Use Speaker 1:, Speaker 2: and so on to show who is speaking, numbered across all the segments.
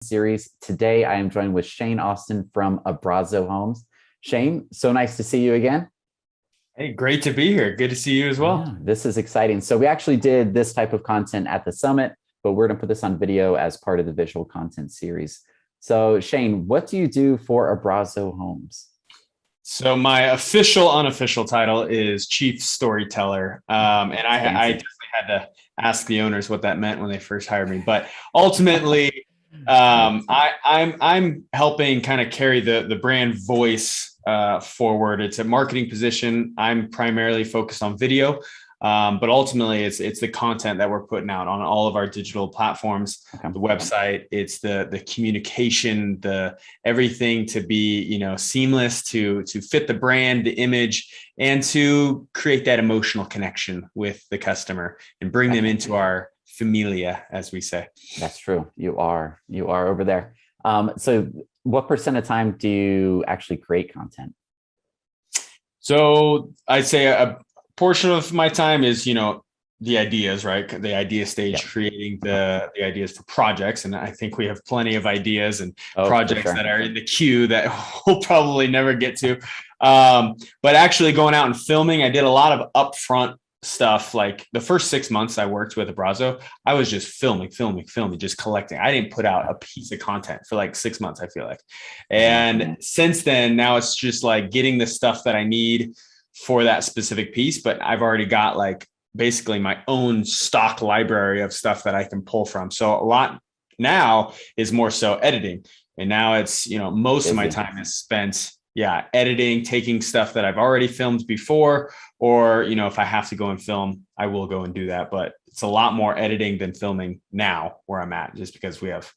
Speaker 1: series. Today, I am joined with Shane Austin from Abrazo Homes. Shane, so nice to see you again.
Speaker 2: Hey, great to be here. Good to see you as well.
Speaker 1: Yeah, this is exciting. So we actually did this type of content at the summit, but we're going to put this on video as part of the visual content series. So Shane, what do you do for Abrazo Homes?
Speaker 2: So my official, unofficial title is Chief Storyteller, and I
Speaker 1: Fancy.
Speaker 2: definitely had to ask the owners what that meant when they first hired me. But ultimately,
Speaker 1: Nice.
Speaker 2: I'm helping kind of carry the brand voice forward. It's a marketing position. I'm primarily focused on video, but ultimately, it's the content that we're putting out on all of our digital platforms,
Speaker 1: Okay.
Speaker 2: the website. It's the communication, the everything to be seamless to fit the brand, the image, and to create that emotional connection with the customer and bring them into our familia, as we say.
Speaker 1: That's true. You are over there. So what percent of time do you actually create content?
Speaker 2: So I'd say a portion of my time is, the ideas, right? The idea stage,
Speaker 1: Yep.
Speaker 2: creating
Speaker 1: Okay.
Speaker 2: the ideas for projects. And I think we have plenty of ideas and
Speaker 1: Oh, for
Speaker 2: projects
Speaker 1: sure.
Speaker 2: that are in the queue that we'll probably never get to. But actually going out and filming, I did a lot of upfront stuff. Like the first 6 months I worked with Abrazo, I was just filming, just collecting. I didn't put out a piece of content for like 6 months, I feel like. And since then, now it's just like getting the stuff that I need for that specific piece, but I've already got like basically my own stock library of stuff that I can pull from. So a lot now is more so editing. And now it's, most of my
Speaker 1: Busy.
Speaker 2: time is spent, editing, taking stuff that I've already filmed before, or, if I have to go and film, I will go and do that. But it's a lot more editing than filming now where I'm at, just because we have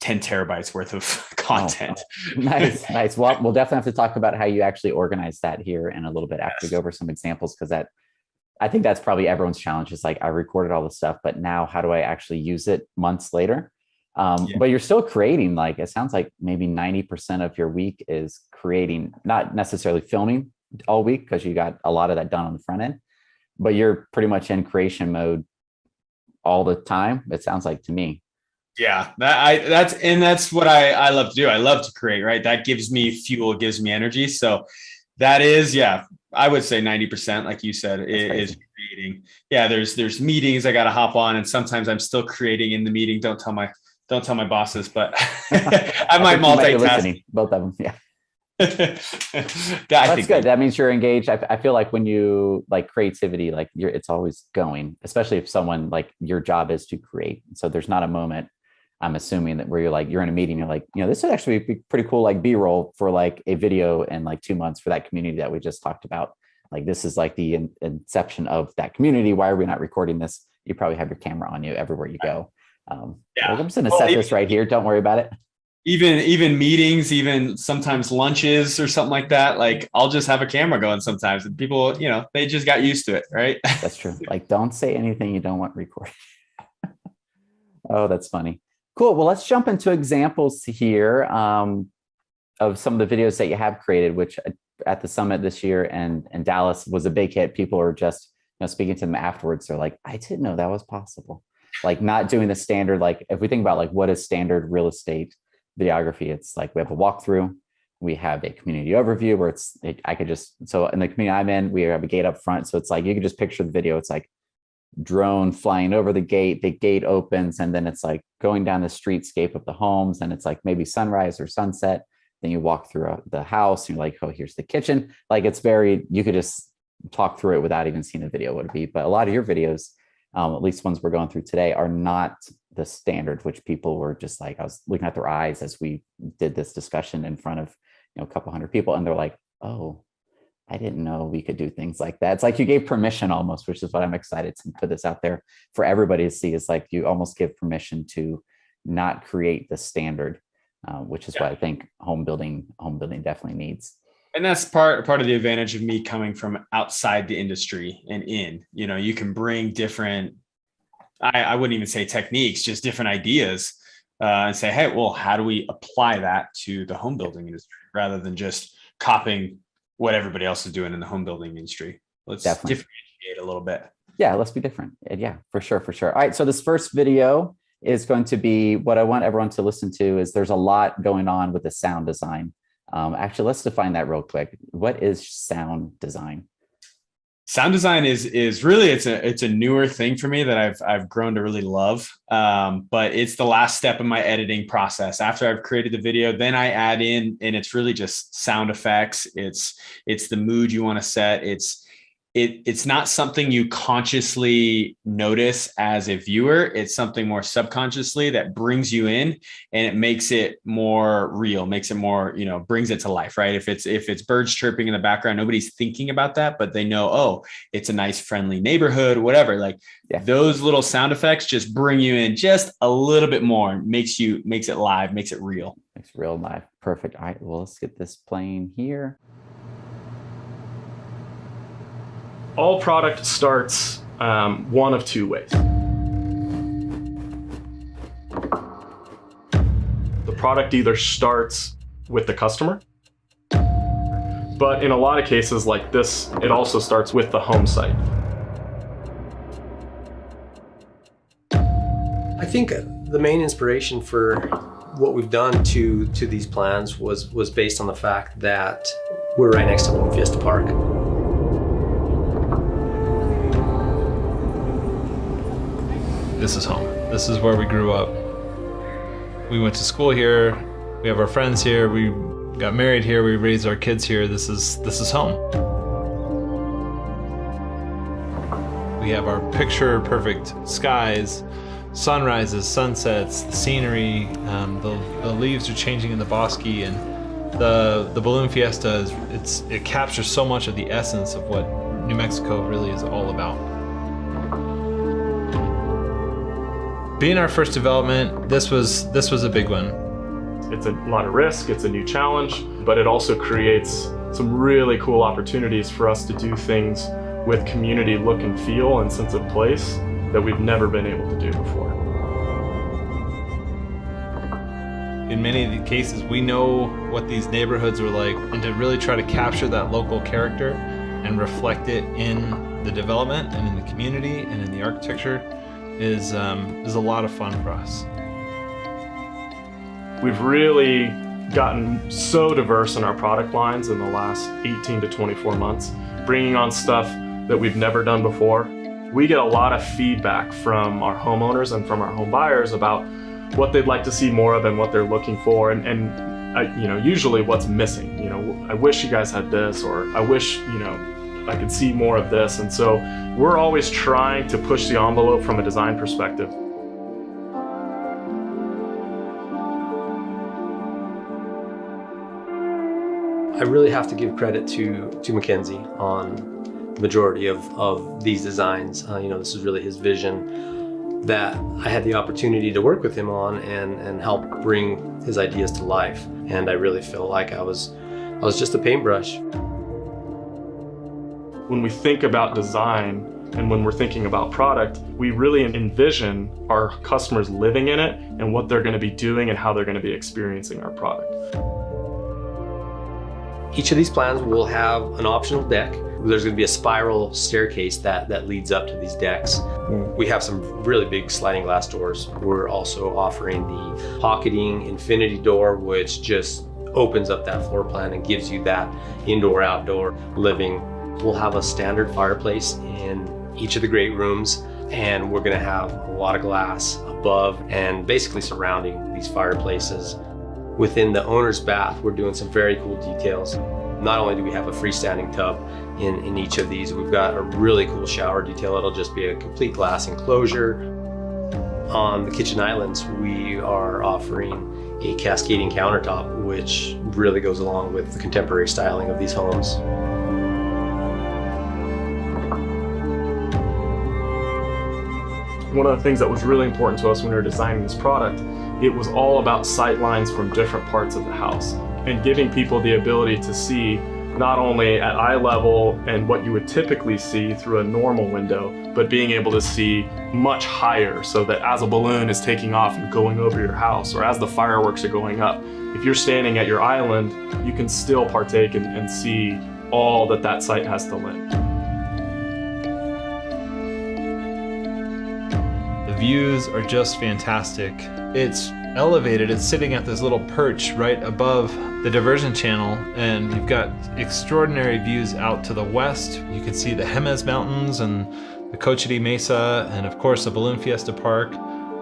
Speaker 2: 10 terabytes worth of content.
Speaker 1: Nice, nice. Well, we'll definitely have to talk about how you actually organize that here in a little bit after we go
Speaker 2: Yes.
Speaker 1: over some examples, because I think that's probably everyone's challenge. Is like I recorded all the stuff, but now how do I actually use it months later?
Speaker 2: Yeah.
Speaker 1: But you're still creating. Like it sounds like maybe 90% of your week is creating, not necessarily filming all week because you got a lot of that done on the front end, but you're pretty much in creation mode all the time. It sounds like to me.
Speaker 2: Yeah, that's what I love to do. I love to create, right? That gives me fuel, gives me energy. So that is, yeah, I would say 90%, like you said,
Speaker 1: That's
Speaker 2: is
Speaker 1: crazy.
Speaker 2: creating. Yeah, there's meetings I got to hop on, and sometimes I'm still creating in the meeting. Don't tell my bosses, but I
Speaker 1: I
Speaker 2: might
Speaker 1: think you might be
Speaker 2: multitask.
Speaker 1: listening, both of them. Yeah.
Speaker 2: I
Speaker 1: That's
Speaker 2: think
Speaker 1: good.
Speaker 2: they.
Speaker 1: That means you're engaged. I feel like when you like creativity, like it's always going, especially if someone like your job is to create. So there's not a moment, I'm assuming, that where you're like, you're in a meeting, you're like, this would actually be pretty cool, like B-roll for like a video in like 2 months for that community that we just talked about. Like this is like the inception of that community. Why are we not recording this? You probably have your camera on you everywhere you go. You're like,
Speaker 2: Yeah.
Speaker 1: I'm just going to
Speaker 2: Well,
Speaker 1: set this right here. Don't worry about it.
Speaker 2: even meetings, even sometimes lunches or something like that, like I'll just have a camera going sometimes, and people, they just got used to it, right?
Speaker 1: That's true. Like, don't say anything you don't want recorded. Oh, that's funny. Cool. Well, let's jump into examples here of some of the videos that you have created, which at the summit this year and Dallas was a big hit. People are just speaking to them afterwards. They're like, I didn't know that was possible. Like not doing the standard. Like if we think about like what is standard real estate videography, it's like we have a walkthrough, we have a community overview where I could just, so in the community I'm in, we have a gate up front. So it's like you can just picture the video. It's like drone flying over the gate opens, and then it's like going down the streetscape of the homes, and it's like maybe sunrise or sunset. Then you walk through the house and you're like, oh, here's the kitchen. Like it's very, you could just talk through it without even seeing the video would be. But a lot of your videos, at least ones we're going through today, are not the standard, which people were just like, I was looking at their eyes as we did this discussion in front of a couple hundred people, and they're like, oh, I didn't know we could do things like that. It's like you gave permission almost, which is what I'm excited to put this out there for everybody to see. Is like you almost give permission to not create the standard, which is what I think home building definitely needs.
Speaker 2: And that's part of the advantage of me coming from outside the industry and in. You can bring different, I wouldn't even say techniques, just different ideas, and say, hey, well, how do we apply that to the home building industry rather than just copying what everybody else is doing in the home building industry? Let's
Speaker 1: Definitely.
Speaker 2: differentiate a little bit.
Speaker 1: Yeah, let's be different. Yeah, for sure, for sure. All right, so this first video is going to be what I want everyone to listen to. Is there's a lot going on with the sound design. Actually, let's define that real quick. What is sound design?
Speaker 2: Sound design is really it's a newer thing for me that I've grown to really love. But it's the last step in my editing process. After I've created the video, then I add in, and it's really just sound effects. It's the mood you want to set. It's not something you consciously notice as a viewer. It's something more subconsciously that brings you in, and it makes it more real, makes it more, brings it to life, right? If it's birds chirping in the background, nobody's thinking about that, but they know, oh, it's a nice, friendly neighborhood, whatever. Like those little sound effects just bring you in just a little bit more, makes it live, makes it real.
Speaker 1: Makes it real live. Perfect. All right, well, let's get this playing here.
Speaker 3: All product starts one of two ways. The product either starts with the customer, but in a lot of cases like this, it also starts with the home site.
Speaker 4: I think the main inspiration for what we've done to these plans was based on the fact that we're right next to Balloon Fiesta Park.
Speaker 5: This is home. This is where we grew up. We went to school here. We have our friends here. We got married here. We raised our kids here. This is home. We have our picture perfect skies, sunrises, sunsets, the scenery. The leaves are changing in the bosque, and the Balloon Fiesta it captures so much of the essence of what New Mexico really is all about. Being our first development, this was a big one.
Speaker 3: It's a lot of risk, it's a new challenge, but it also creates some really cool opportunities for us to do things with community look and feel and sense of place that we've never been able to do before.
Speaker 5: In many of the cases, we know what these neighborhoods are like, and to really try to capture that local character and reflect it in the development and in the community and in the architecture is a lot of fun for us.
Speaker 3: We've really gotten so diverse in our product lines in the last 18 to 24 months, bringing on stuff that we've never done before. We get a lot of feedback from our homeowners and from our home buyers about what they'd like to see more of and what they're looking for, and usually what's missing. I wish you guys had this, or I wish, I could see more of this. And so we're always trying to push the envelope from a design perspective.
Speaker 4: I really have to give credit to Mackenzie on the majority of these designs. This is really his vision that I had the opportunity to work with him on and help bring his ideas to life. And I really feel like I was just a paintbrush.
Speaker 3: When we think about design and when we're thinking about product, we really envision our customers living in it and what they're going to be doing and how they're going to be experiencing our product.
Speaker 4: Each of these plans will have an optional deck. There's going to be a spiral staircase that leads up to these decks. We have some really big sliding glass doors. We're also offering the pocketing infinity door, which just opens up that floor plan and gives you that indoor-outdoor living. We'll have a standard fireplace in each of the great rooms, and we're going to have a lot of glass above and basically surrounding these fireplaces. Within the owner's bath, we're doing some very cool details. Not only do we have a freestanding tub in each of these, we've got a really cool shower detail. It'll just be a complete glass enclosure. On the kitchen islands, we are offering a cascading countertop, which really goes along with the contemporary styling of these homes.
Speaker 3: One of the things that was really important to us when we were designing this product, it was all about sight lines from different parts of the house and giving people the ability to see not only at eye level and what you would typically see through a normal window, but being able to see much higher, so that as a balloon is taking off and going over your house, or as the fireworks are going up, if you're standing at your island, you can still partake and see all that site has to lend.
Speaker 5: The views are just fantastic. It's elevated, it's sitting at this little perch right above the diversion channel, and you've got extraordinary views out to the west. You can see the Jemez Mountains and the Cochiti Mesa, and of course the Balloon Fiesta Park.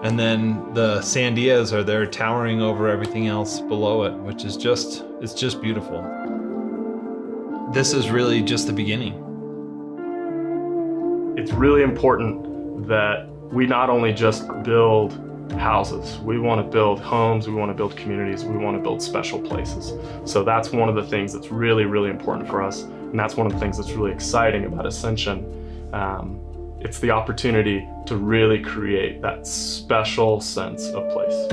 Speaker 5: And then the Sandias are there towering over everything else below it, which is it's just beautiful. This is really just the beginning.
Speaker 3: It's really important that we not only just build houses, we want to build homes, we want to build communities, we want to build special places. So that's one of the things that's really, really important for us. And that's one of the things that's really exciting about Ascension. It's the opportunity to really create that special sense of place.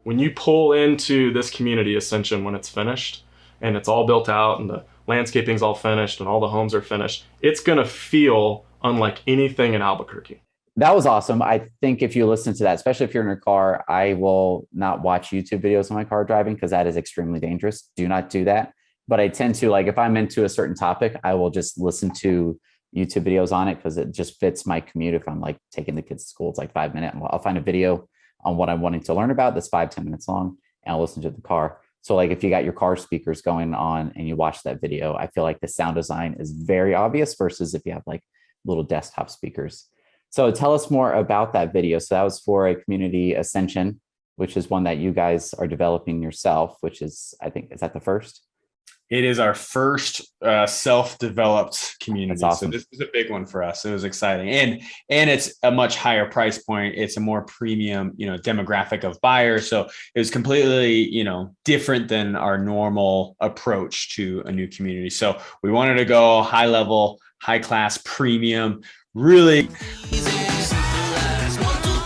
Speaker 3: When you pull into this community, Ascension, when it's finished and it's all built out and the landscaping's all finished and all the homes are finished, it's gonna feel unlike anything in Albuquerque.
Speaker 1: That was awesome. I think if you listen to that, especially if you're in your car, I will not watch YouTube videos in my car driving because that is extremely dangerous. Do not do that. But I tend to, like, if I'm into a certain topic, I will just listen to YouTube videos on it because it just fits my commute. If I'm like taking the kids to school, it's like 5 minutes. I'll find a video on what I'm wanting to learn about that's 5-10 minutes long, and I'll listen to the car. So like if you got your car speakers going on and you watch that video, I feel like the sound design is very obvious versus if you have like little desktop speakers. So tell us more about that video. So that was for a community Ascension, which is one that you guys are developing yourself, which is, I think, is that the first?
Speaker 2: It is our first self-developed community.
Speaker 1: That's awesome.
Speaker 2: So this is a big one for us. It was exciting. And it's a much higher price point. It's a more premium, demographic of buyers. So it was completely, different than our normal approach to a new community. So we wanted to go high level, high class, premium, really